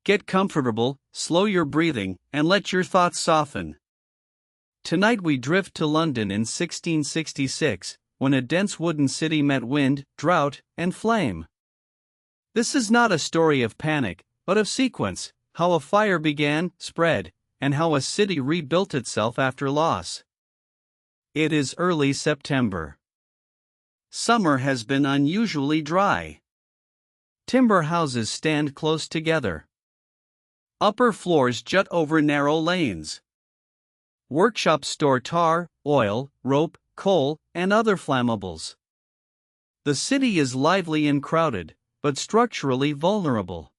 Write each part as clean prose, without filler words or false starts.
Get comfortable, slow your breathing, and let your thoughts soften. Tonight we drift to London in 1666, when a dense wooden city met wind, drought, and flame. This is not a story of panic, but of sequence, how a fire began, spread, and how a city rebuilt itself after loss. It is early September. Summer has been unusually dry. Timber houses stand close together. Upper floors jut over narrow lanes. Workshops store tar, oil, rope, coal, and other flammables. The city is lively and crowded, but structurally vulnerable.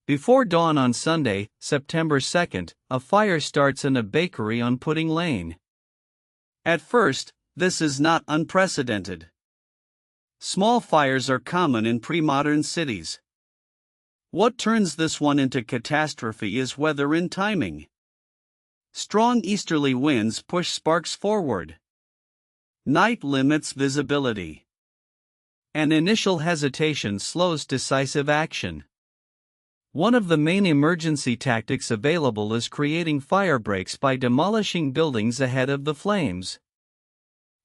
Before dawn on Sunday, September 2nd, a fire starts in a bakery on Pudding Lane. At first, this is not unprecedented. Small fires are common in pre-modern cities. What turns this one into catastrophe is weather and timing. Strong easterly winds push sparks forward. Night limits visibility. An initial hesitation slows decisive action. One of the main emergency tactics available is creating fire breaks by demolishing buildings ahead of the flames.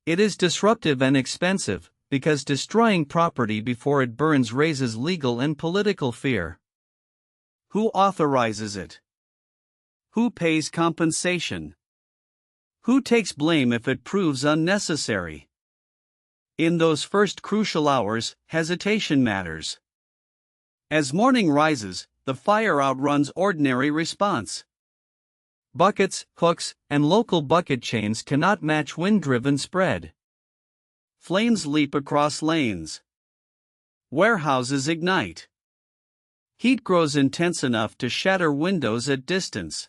It is disruptive and expensive, because destroying property before it burns raises legal and political fear. Who authorizes it? Who pays compensation? Who takes blame if it proves unnecessary? In those first crucial hours, hesitation matters. As morning rises, the fire outruns ordinary response. Buckets, hooks, and local bucket chains cannot match wind-driven spread. Flames leap across lanes. Warehouses ignite. Heat grows intense enough to shatter windows at distance.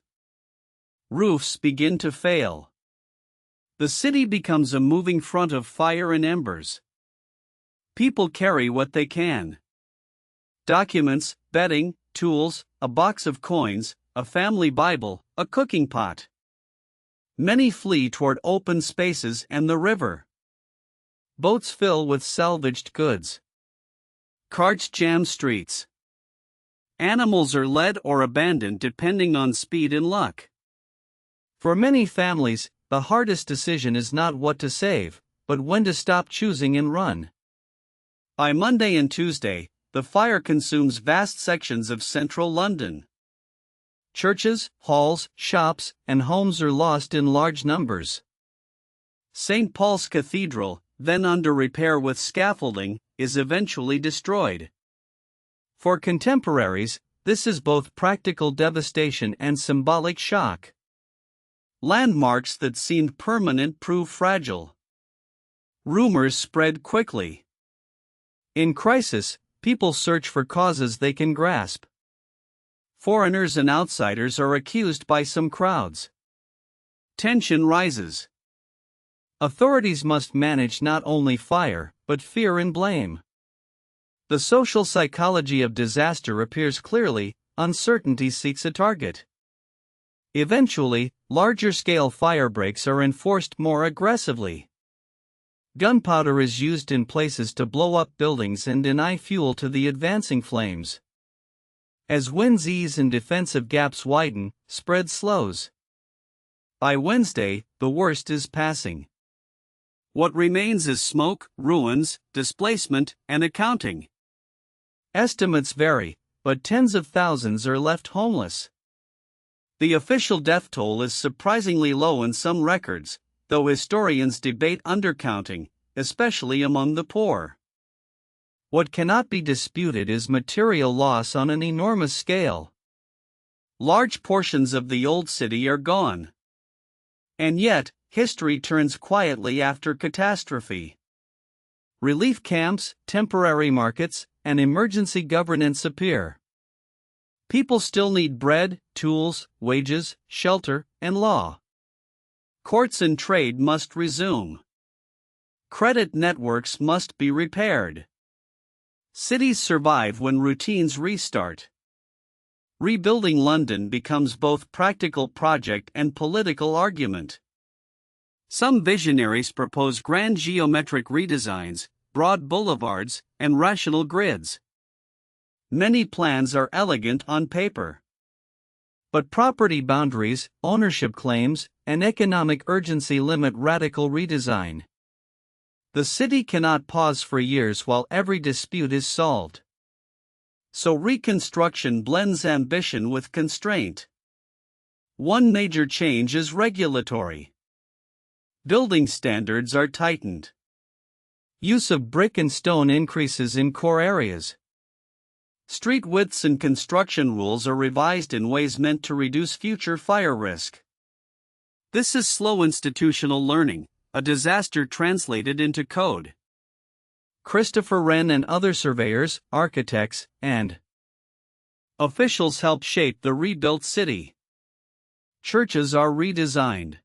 Roofs begin to fail. The city becomes a moving front of fire and embers. People carry what they can. Documents, bedding, tools, a box of coins, a family Bible, a cooking pot. Many flee toward open spaces and the river. Boats fill with salvaged goods. Carts jam streets. Animals are led or abandoned depending on speed and luck. For many families, the hardest decision is not what to save, but when to stop choosing and run. By Monday and Tuesday, the fire consumes vast sections of central London. Churches, halls, shops, and homes are lost in large numbers. St. Paul's Cathedral, then under repair with scaffolding, is eventually destroyed. For contemporaries, this is both practical devastation and symbolic shock. Landmarks that seemed permanent prove fragile. Rumors spread quickly. In crisis, people search for causes they can grasp. Foreigners and outsiders are accused by some crowds. Tension rises. Authorities must manage not only fire, but fear and blame. The social psychology of disaster appears clearly. Uncertainty seeks a target. Eventually, larger-scale fire breaks are enforced more aggressively. Gunpowder is used in places to blow up buildings and deny fuel to the advancing flames. As winds ease and defensive gaps widen, spread slows. By Wednesday, the worst is passing. What remains is smoke, ruins, displacement, and accounting. Estimates vary, but tens of thousands are left homeless. The official death toll is surprisingly low in some records, though historians debate undercounting, especially among the poor. What cannot be disputed is material loss on an enormous scale. Large portions of the old city are gone. And yet, history turns quietly after catastrophe. Relief camps, temporary markets, and emergency governance appear. People still need bread, tools, wages, shelter, and law. Courts and trade must resume. Credit networks must be repaired. Cities survive when routines restart. Rebuilding London becomes both practical project and political argument. Some visionaries propose grand geometric redesigns, broad boulevards, and rational grids. Many plans are elegant on paper. But property boundaries, ownership claims, and economic urgency limit radical redesign. The city cannot pause for years while every dispute is solved. So reconstruction blends ambition with constraint. One major change is regulatory. Building standards are tightened. Use of brick and stone increases in core areas. Street widths and construction rules are revised in ways meant to reduce future fire risk. This is slow institutional learning, a disaster translated into code. Christopher Wren and other surveyors, architects, and officials helped shape the rebuilt city. Churches are redesigned.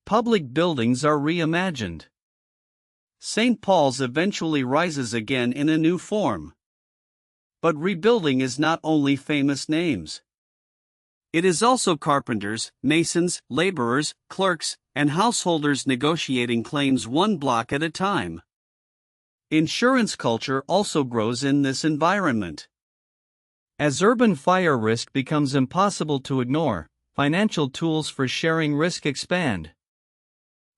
Public buildings are reimagined. St. Paul's eventually rises again in a new form. But rebuilding is not only famous names. It is also carpenters, masons, laborers, clerks, and householders negotiating claims one block at a time. Insurance culture also grows in this environment. As urban fire risk becomes impossible to ignore, financial tools for sharing risk expand.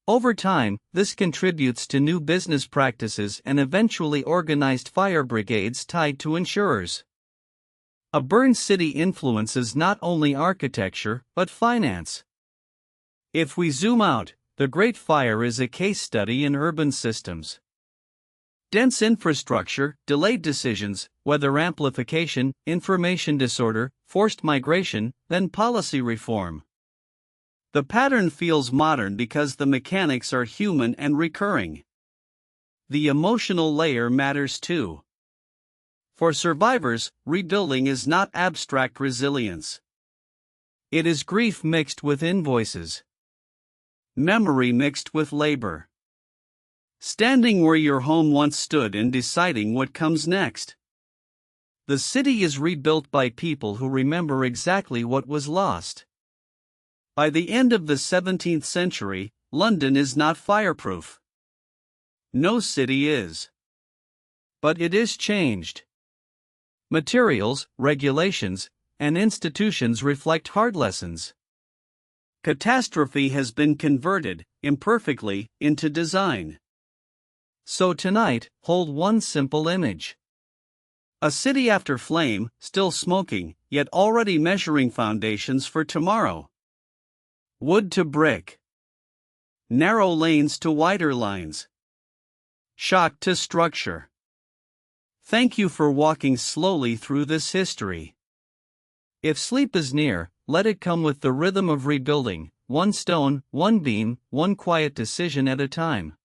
Over time, this contributes to new business practices and eventually organized fire brigades tied to insurers. A burned city influences not only architecture, but finance. If we zoom out, the Great Fire is a case study in urban systems. Dense infrastructure, delayed decisions, weather amplification, information disorder, forced migration, then policy reform. The pattern feels modern because the mechanics are human and recurring. The emotional layer matters too. For survivors, rebuilding is not abstract resilience. It is grief mixed with invoices. Memory mixed with labor. Standing where your home once stood and deciding what comes next. The city is rebuilt by people who remember exactly what was lost. By the end of the 17th century, London is not fireproof. No city is. But it is changed. Materials, regulations, and institutions reflect hard lessons. Catastrophe has been converted, imperfectly, into design. So tonight, hold one simple image. A city after flame, still smoking, yet already measuring foundations for tomorrow. Wood to brick. Narrow lanes to wider lines. Shock to structure. Thank you for walking slowly through this history. If sleep is near, let it come with the rhythm of rebuilding, one stone, one beam, one quiet decision at a time.